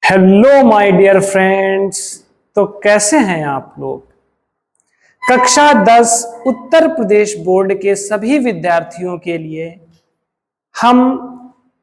Hello my dear friends. तो कैसे हैं आप लोग। कक्षा 10 उत्तर प्रदेश बोर्ड के सभी विद्यार्थियों के लिए हम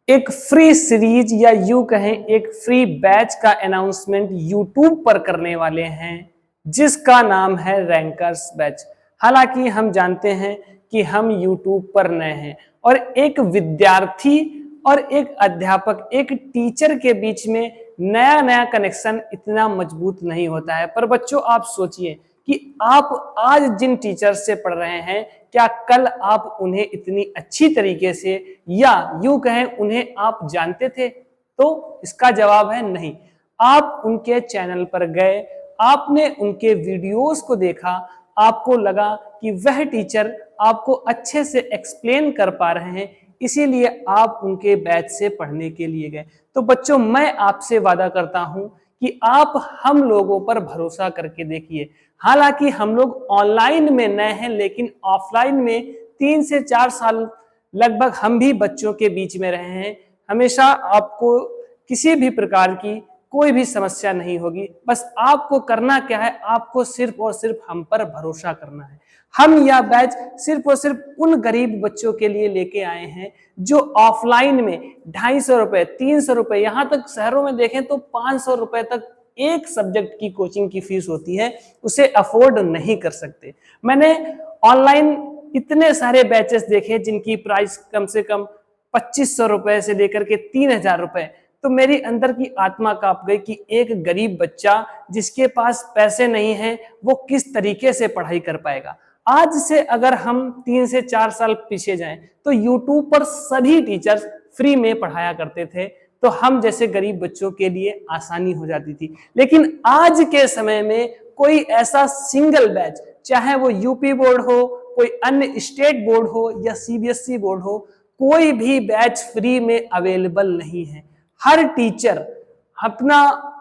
एक फ्री सीरीज या यूं कहें एक फ्री बैच का अनाउंसमेंट यूट्यूब पर करने वाले हैं जिसका नाम है रैंकर्स बैच। हालांकि हम जानते हैं कि हम यूट्यूब पर नए हैं और एक विद्यार्थी और एक अध्यापक एक टीचर के बीच में नया नया कनेक्शन इतना मजबूत नहीं होता है। पर बच्चों आप सोचिए कि आप आज जिन टीचर से पढ़ रहे हैं क्या कल आप उन्हें इतनी अच्छी तरीके से या यूं कहें उन्हें आप जानते थे। तो इसका जवाब है नहीं। आप उनके चैनल पर गए, आपने उनके वीडियोस को देखा, आपको लगा कि वह टीचर आपको अच्छे से एक्सप्लेन कर पा रहे हैं, इसीलिए आप उनके बैच से पढ़ने के लिए गए। तो बच्चों मैं आपसे वादा करता हूं कि आप हम लोगों पर भरोसा करके देखिए। हालांकि हम लोग ऑनलाइन में नए हैं लेकिन ऑफलाइन में 3 से 4 साल लगभग हम भी बच्चों के बीच में रहे हैं। हमेशा आपको किसी भी प्रकार की कोई भी समस्या नहीं होगी। बस आपको करना क्या है, आपको सिर्फ और सिर्फ हम पर भरोसा करना है। हम यह बैच सिर्फ और सिर्फ उन गरीब बच्चों के लिए लेके आए हैं जो ऑफलाइन में 250 रुपए 300 रुपए, यहां तक शहरों में देखें तो 500 रुपए तक एक सब्जेक्ट की कोचिंग की फीस होती है, उसे अफोर्ड नहीं कर सकते। मैंने ऑनलाइन इतने सारे बैचेस देखे जिनकी प्राइस कम से कम 2500 रुपए से लेकर के 3000 रुपए। तो मेरी अंदर की आत्मा कांप गई कि एक गरीब बच्चा जिसके पास पैसे नहीं है वो किस तरीके से पढ़ाई कर पाएगा। आज से अगर हम 3 से 4 साल पीछे जाएं तो यूट्यूब पर सभी टीचर्स फ्री में पढ़ाया करते थे, तो हम जैसे गरीब बच्चों के लिए आसानी हो जाती थी। लेकिन आज के समय में कोई ऐसा सिंगल बैच, चाहे वो यूपी बोर्ड हो, कोई अन्य स्टेट बोर्ड हो या सीबीएसई बोर्ड हो, कोई भी बैच फ्री में अवेलेबल नहीं है। हर टीचर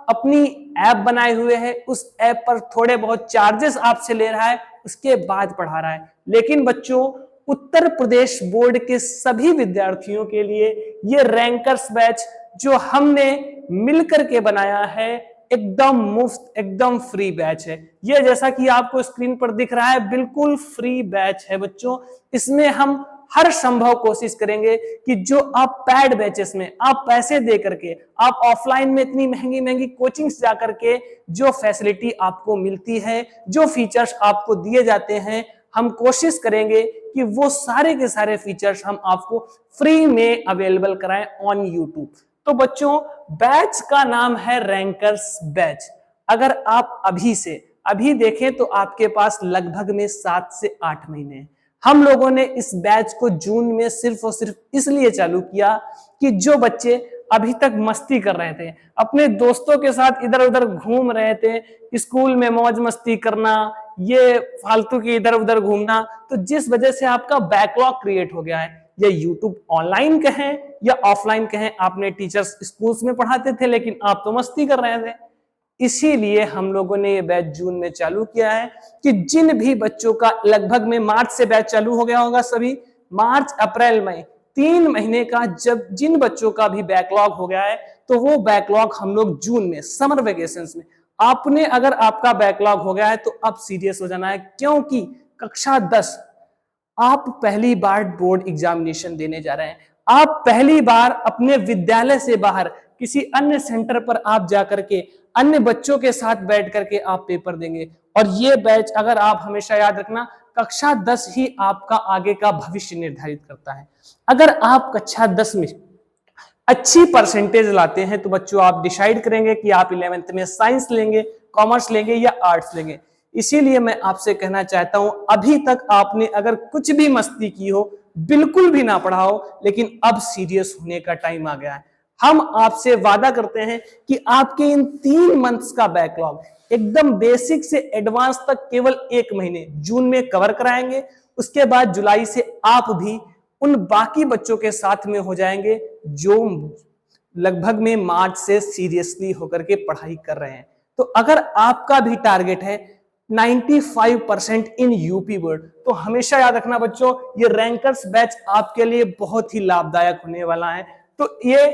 अपनी ऐप बनाए हुए है, उस ऐप पर थोड़े बहुत चार्जेस आपसे ले रहा है, उसके बाद पढ़ा रहा है। लेकिन बच्चों उत्तर प्रदेश बोर्ड के सभी विद्यार्थियों के लिए ये रैंकर्स बैच जो हमने मिलकर के बनाया है एकदम मुफ्त एकदम फ्री बैच है। ये जैसा कि आपको स्क्रीन पर दिख रहा है बिल्कुल फ्री बैच है बच्चों। इसमें हम हर संभव कोशिश करेंगे कि जो आप पैड बैचेस में आप पैसे दे करके आप ऑफलाइन में इतनी महंगी महंगी कोचिंग्स जा करके जो फैसिलिटी आपको मिलती है, जो फीचर्स आपको दिए जाते हैं, हम कोशिश करेंगे कि वो सारे के सारे फीचर्स हम आपको फ्री में अवेलेबल कराएं ऑन यूट्यूब। तो बच्चों बैच का नाम है रैंकर्स बैच। अगर आप अभी देखें तो आपके पास लगभग में 7 से 8 महीने हैं। हम लोगों ने इस बैच को जून में सिर्फ और सिर्फ इसलिए चालू किया कि जो बच्चे अभी तक मस्ती कर रहे थे, अपने दोस्तों के साथ इधर उधर घूम रहे थे, स्कूल में मौज मस्ती करना, ये फालतू की इधर उधर घूमना, तो जिस वजह से आपका बैकलॉग क्रिएट हो गया है। ये यूट्यूब ऑनलाइन कहें या ऑफलाइन कहें, आपने टीचर्स स्कूल्स में पढ़ाते थे लेकिन आप तो मस्ती कर रहे थे। इसीलिए हम लोगों ने ये बैच जून में चालू किया है कि जिन भी बच्चों का लगभग में मार्च से बैच चालू हो गया होगा, सभी मार्च अप्रैल मई 3 महीने का जब जिन बच्चों का भी बैकलॉग हो गया है तो वो बैकलॉग हम लोग जून में समर वेकेशंस में, आपने अगर आपका बैकलॉग हो गया है तो अब सीरियस हो जाना है, क्योंकि कक्षा 10 आप पहली बार बोर्ड एग्जामिनेशन देने जा रहे हैं। आप पहली बार अपने विद्यालय से बाहर किसी अन्य सेंटर पर आप जाकर के अन्य बच्चों के साथ बैठ करके आप पेपर देंगे। और ये बैच अगर आप हमेशा याद रखना, कक्षा 10 ही आपका आगे का भविष्य निर्धारित करता है। अगर आप कक्षा 10 में अच्छी परसेंटेज लाते हैं तो बच्चों आप डिसाइड करेंगे कि आप 11th में साइंस लेंगे, कॉमर्स लेंगे या आर्ट्स लेंगे। इसीलिए मैं आपसे कहना चाहता हूं, अभी तक आपने अगर कुछ भी मस्ती की हो, बिल्कुल भी ना पढ़ा हो, लेकिन अब सीरियस होने का टाइम आ गया है। हम आपसे वादा करते हैं कि आपके इन 3 मंथ्स का बैकलॉग एकदम बेसिक से एडवांस तक केवल 1 महीने जून में कवर कराएंगे। उसके बाद जुलाई से आप भी उन बाकी बच्चों के साथ में हो जाएंगे जो लगभग में मार्च से सीरियसली होकर के पढ़ाई कर रहे हैं। तो अगर आपका भी टारगेट है 95% इन यूपी बोर्ड, तो हमेशा याद रखना बच्चों, ये रैंकर्स बैच आपके लिए बहुत ही लाभदायक होने वाला है। तो ये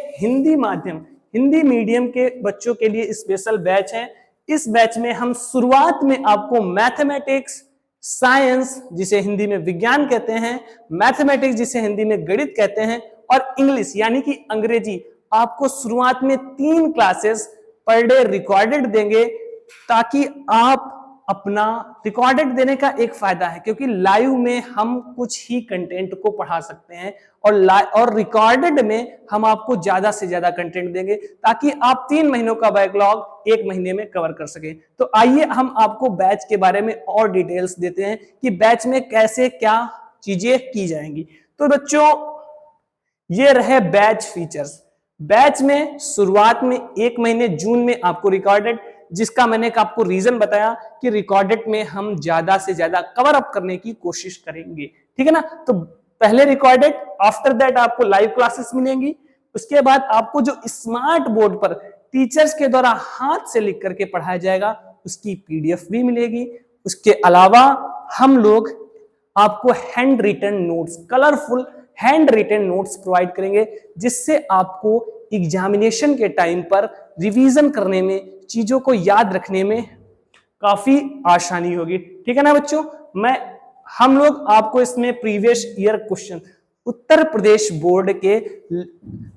हिंदी मीडियम के बच्चों के लिए स्पेशल बैच है। इस बैच में हम शुरुआत में आपको मैथमेटिक्स, साइंस जिसे हिंदी में विज्ञान कहते हैं, मैथमेटिक्स जिसे हिंदी में गणित कहते हैं, और इंग्लिश यानी कि अंग्रेजी, आपको शुरुआत में 3 क्लासेस पर डे रिकॉर्डेड देंगे, ताकि आप अपना रिकॉर्डेड देने का एक फायदा है क्योंकि लाइव में हम कुछ ही कंटेंट को पढ़ा सकते हैं और रिकॉर्डेड में हम आपको ज्यादा से ज्यादा कंटेंट देंगे ताकि आप 3 महीनों का बैकलॉग 1 महीने में कवर कर सके। तो आइए हम आपको बैच के बारे में और डिटेल्स देते हैं कि बैच में कैसे क्या चीजें की जाएंगी। तो बच्चों, ये रहे बैच फीचर्स। बैच में शुरुआत में 1 महीने जून में आपको रिकॉर्डेड, जिसका मैंने आपको रीजन बताया कि रिकॉर्डेड में हम ज्यादा से ज्यादा कवर अप करने की कोशिश करेंगे, ठीक है ना। तो पहले रिकॉर्डेड, आफ्टर दैट आपको लाइव क्लासेस मिलेंगी। उसके बाद आपको जो स्मार्ट बोर्ड पर टीचर्स के द्वारा हाथ से लिख करके पढ़ाया जाएगा उसकी पीडीएफ भी मिलेगी। उसके अलावा हम लोग आपको hand written notes, colourful hand written notes provide करेंगे, जिससे आपको एग्जामिनेशन के टाइम पर रिवीजन करने में, चीजों को याद रखने में काफी आसानी होगी, ठीक है ना बच्चों। हम लोग आपको इसमें previous year question Uttar Pradesh board के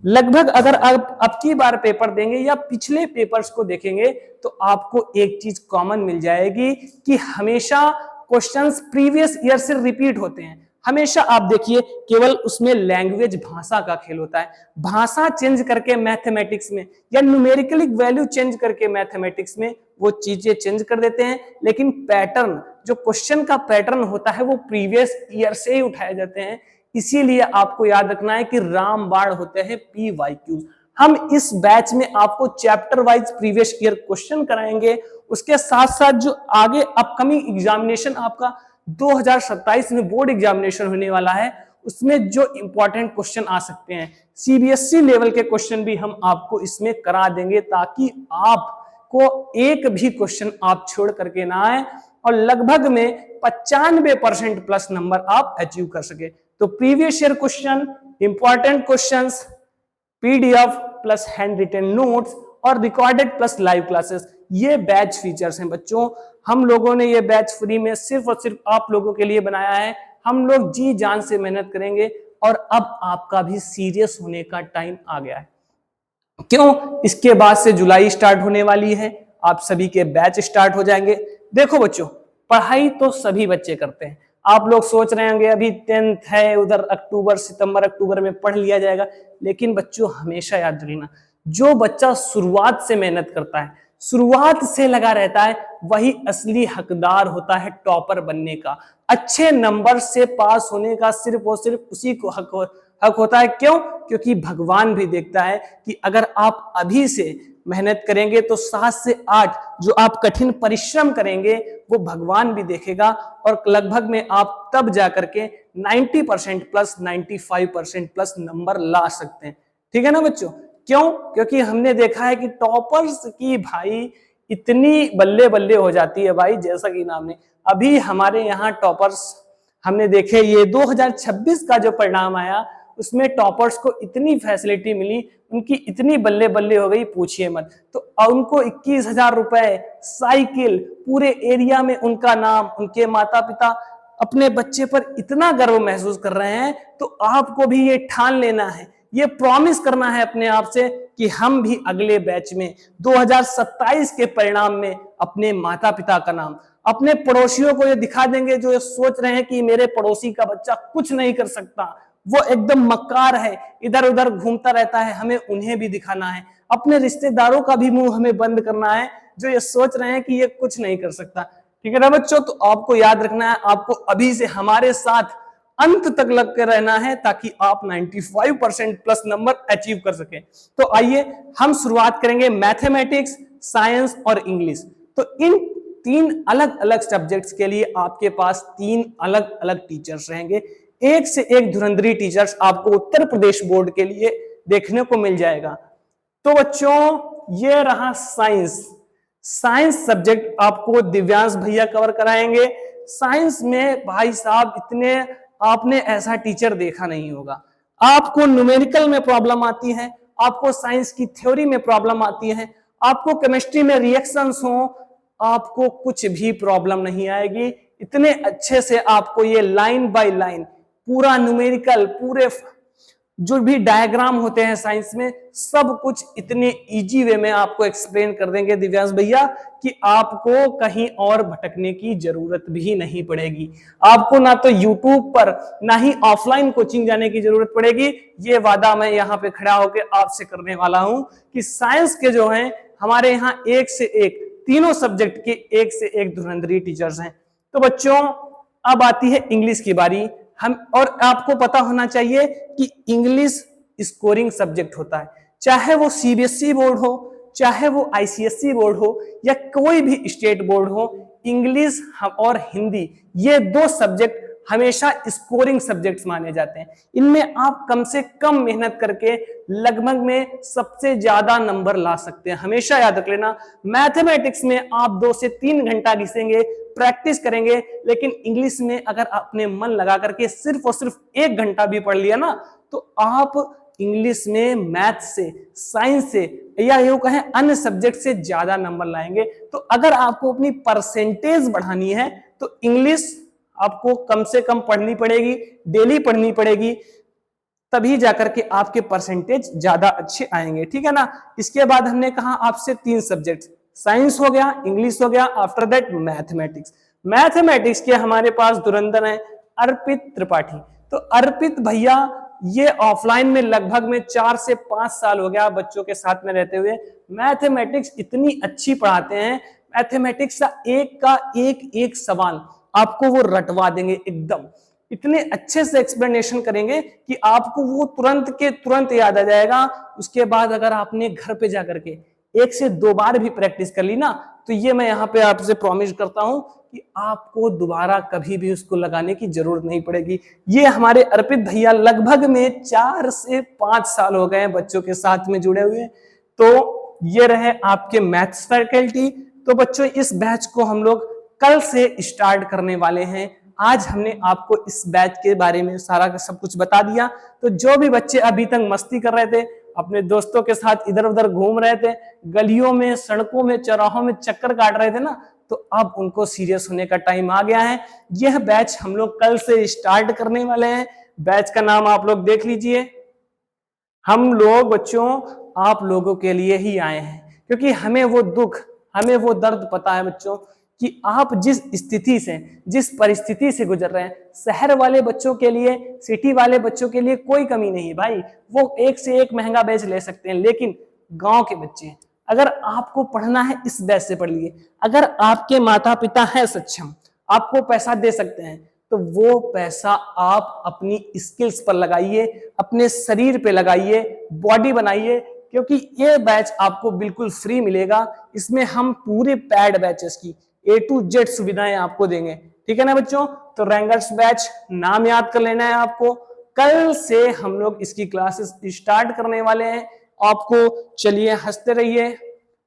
लगभग, अगर अब की बार पेपर देंगे या पिछले पेपर्स को देखेंगे तो आपको एक चीज कॉमन मिल जाएगी कि हमेशा क्वेश्चंस प्रीवियस ईयर से रिपीट होते हैं। हमेशा आप देखिए, केवल उसमें लैंग्वेज, भाषा का खेल होता है। भाषा चेंज करके मैथमेटिक्स में या न्यूमेरिकल वैल्यू चेंज करके मैथमेटिक्स में वो चीजें चेंज कर देते हैं, लेकिन पैटर्न, जो क्वेश्चन का पैटर्न होता है वो प्रीवियस ईयर से ही उठाए जाते हैं। इसीलिए आपको याद रखना है कि रामबाण होते हैं PYQs। हम इस बैच में आपको chapter wise previous year question कराएंगे। उसके साथ साथ जो आगे अपकमिंग एग्जामिनेशन आपका 2027 में बोर्ड एग्जामिनेशन होने वाला है, उसमें जो इंपॉर्टेंट क्वेश्चन आ सकते हैं, CBSE लेवल के क्वेश्चन भी हम आपको इसमें करा देंगे, ताकि आपको एक भी क्वेश्चन आप छोड़ करके ना आए और लगभग में 95% प्लस नंबर आप अचीव कर सके। तो previous year question, important questions, PDF plus hand written notes और रिकॉर्डेड प्लस लाइव क्लासेस, ये बैच फीचर्स हैं बच्चों। हम लोगों ने ये बैच फ्री में सिर्फ और सिर्फ आप लोगों के लिए बनाया है। हम लोग जी जान से मेहनत करेंगे और अब आपका भी सीरियस होने का टाइम आ गया है। क्यों? इसके बाद से जुलाई स्टार्ट होने वाली है, आप सभी के बैच स्टार्ट हो जाएंगे। देखो बच्चों, पढ़ाई तो सभी बच्चे करते हैं। आप लोग सोच रहे होंगे अभी 10th है, उधर अक्टूबर, सितंबर, अक्टूबर में पढ़ लिया जाएगा, लेकिन बच्चों हमेशा याद रखना, जो बच्चा शुरुआत से मेहनत करता है, शुरुआत से लगा रहता है, वही असली हकदार होता है टॉपर बनने का, अच्छे नंबर से पास होने का। सिर्फ और सिर्फ उसी को हक होता है। क्यों? क्योंकि भगवान भी देखता है कि अगर आप अभी से मेहनत करेंगे तो 7 से 8 जो आप कठिन परिश्रम करेंगे वो भगवान भी देखेगा, और लगभग में आप तब जाकर के 90% प्लस, 95% प्लस नंबर ला सकते हैं, ठीक है ना बच्चों। क्यों? क्योंकि हमने देखा है कि टॉपर्स की भाई इतनी बल्ले बल्ले हो जाती है भाई, जैसा कि नाम ने अभी हमारे यहाँ टॉपर्स हमने देखे, ये 2026 का जो परिणाम आया उसमें टॉपर्स को इतनी फैसिलिटी मिली, उनकी इतनी बल्ले बल्ले हो गई, पूछिए मत। तो उनको 21,000 रुपए, साइकिल, पूरे एरिया में उनका नाम, उनके माता पिता अपने बच्चे पर इतना गर्व महसूस कर रहे हैं। तो आपको भी ये ठान लेना है, ये प्रॉमिस करना है अपने आप से कि हम भी अगले बैच में 2027 के परिणाम में अपने माता पिता का नाम, अपने पड़ोसियों को ये दिखा देंगे जो ये सोच रहे हैं कि मेरे पड़ोसी का बच्चा कुछ नहीं कर सकता, वो एकदम मक्कार है, इधर उधर घूमता रहता है, हमें उन्हें भी दिखाना है। अपने रिश्तेदारों का भी मुंह हमें बंद करना है जो ये सोच रहे हैं कि ये कुछ नहीं कर सकता, ठीक है ना बच्चों। तो आपको याद रखना है, आपको अभी से हमारे साथ अंत तक लग के रहना है ताकि आप 95% प्लस नंबर अचीव कर सकें। तो आइए हम शुरुआत करेंगे मैथमेटिक्स, साइंस और इंग्लिश। तो इन 3 अलग अलग सब्जेक्ट्स के लिए आपके पास 3 अलग अलग टीचर्स रहेंगे। एक से एक धुरंधरी टीचर्स आपको उत्तर प्रदेश बोर्ड के लिए देखने को मिल जाएगा। तो बच्चों, ये रहा साइंस। साइंस सब्जेक्ट आपको दिव्यांश भैया कवर कराएंगे। साइंस में भाई साहब इतने आपने ऐसा टीचर देखा नहीं होगा। आपको न्यूमेरिकल में प्रॉब्लम आती है, आपको साइंस की थ्योरी में प्रॉब्लम आती है, आपको केमिस्ट्री में रिएक्शंस हो, आपको कुछ भी प्रॉब्लम नहीं आएगी। इतने अच्छे से आपको ये लाइन बाय लाइन पूरा न्यूमेरिकल, पूरे जो भी डायग्राम होते हैं साइंस में, सब कुछ इतने इजी वे में आपको एक्सप्लेन कर देंगे दिव्यांश भैया कि आपको कहीं और भटकने की जरूरत भी नहीं पड़ेगी। आपको ना तो यूट्यूब पर ना ही ऑफलाइन कोचिंग जाने की जरूरत पड़ेगी। ये वादा मैं यहाँ पे खड़ा होकर आपसे करने वाला हूं कि साइंस के जो हैं हमारे यहाँ एक से एक, तीनों सब्जेक्ट के एक से एक धुरंधरी टीचर्स हैं। तो बच्चों अब आती है इंग्लिश की बारी। हम और आपको पता होना चाहिए कि इंग्लिश स्कोरिंग सब्जेक्ट होता है, चाहे वो सीबीएसई बोर्ड हो, चाहे वो आईसीएसई बोर्ड हो, या कोई भी स्टेट बोर्ड हो। इंग्लिश और हिंदी ये दो सब्जेक्ट हमेशा स्कोरिंग सब्जेक्ट्स माने जाते हैं। इनमें आप कम से कम मेहनत करके लगभग में सबसे ज्यादा नंबर ला सकते हैं। हमेशा याद रख लेना, मैथमेटिक्स में आप 2 से 3 घंटा घिसेंगे, प्रैक्टिस करेंगे, लेकिन इंग्लिश में अगर आपने मन लगा करके सिर्फ और सिर्फ 1 घंटा भी पढ़ लिया ना, तो आप इंग्लिश में मैथ से, साइंस से, या यूं कहें अन्य सब्जेक्ट से ज्यादा नंबर लाएंगे। तो अगर आपको अपनी परसेंटेज बढ़ानी है तो इंग्लिश आपको कम से कम पढ़नी पड़ेगी, डेली पढ़नी पड़ेगी, तभी जाकर के आपके परसेंटेज ज्यादा अच्छे आएंगे। ठीक है ना। इसके बाद हमने कहा आपसे 3 सब्जेक्ट, साइंस हो गया, इंग्लिश हो गया, आफ्टर दैट मैथमेटिक्स। मैथमेटिक्स के हमारे पास धुरंधर है अर्पित त्रिपाठी। तो अर्पित भैया ये ऑफलाइन में लगभग में 4 से 5 साल हो गया बच्चों के साथ में रहते हुए। मैथमेटिक्स इतनी अच्छी पढ़ाते हैं, मैथमेटिक्स का एक सवाल आपको वो रटवा देंगे एकदम, इतने अच्छे से एक्सप्लेनेशन करेंगे कि आपको वो तुरंत के तुरंत याद आ जाएगा। उसके बाद अगर आपने घर पे जाकर के 1 से 2 बार भी प्रैक्टिस कर ली ना, तो ये मैं यहाँ पे आपसे प्रॉमिस करता हूं कि आपको दोबारा कभी भी उसको लगाने की जरूरत नहीं पड़ेगी। ये हमारे अर्पित भैया लगभग में 4 से 5 साल हो गए बच्चों के साथ में जुड़े हुए। तो ये रहे आपके मैथ्स फैकल्टी। तो बच्चों इस बैच को हम लोग कल से स्टार्ट करने वाले हैं। आज हमने आपको इस बैच के बारे में सारा का सब कुछ बता दिया। तो जो भी बच्चे अभी तक मस्ती कर रहे थे, अपने दोस्तों के साथ इधर उधर घूम रहे थे, गलियों में, सड़कों में, चौराहों में चक्कर काट रहे थे ना, तो अब उनको सीरियस होने का टाइम आ गया है। यह बैच हम लोग कल से स्टार्ट करने वाले हैं। बैच का नाम आप लोग देख लीजिए। हम लोग बच्चों आप लोगों के लिए ही आए हैं, क्योंकि हमें वो दुख, हमें वो दर्द पता है बच्चों कि आप जिस स्थिति से, जिस परिस्थिति से गुजर रहे हैं। शहर वाले बच्चों के लिए, सिटी वाले बच्चों के लिए कोई कमी नहीं है भाई, वो एक से एक महंगा बैच ले सकते हैं। लेकिन गांव के बच्चे, अगर आपको पढ़ना है इस बैच से पढ़ लिए। अगर आपके माता पिता हैं सक्षम, आपको पैसा दे सकते हैं, तो वो पैसा आप अपनी स्किल्स पर लगाइए, अपने शरीर पे लगाइए, बॉडी बनाइए, क्योंकि ये बैच आपको बिल्कुल फ्री मिलेगा। इसमें हम पूरे पैड बैचेस की A to Z सुविधाएं आपको देंगे। ठीक है ना बच्चों। तो रैंगर्स बैच नाम याद कर लेना है आपको। कल से हम लोग इसकी क्लासेस स्टार्ट करने वाले हैं। आपको चलिए हंसते रहिए,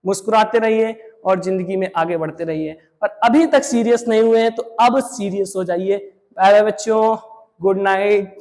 मुस्कुराते रहिए और जिंदगी में आगे बढ़ते रहिए। और अभी तक सीरियस नहीं हुए हैं तो अब सीरियस हो जाइए। बाय बाय बच्चों, गुड नाइट।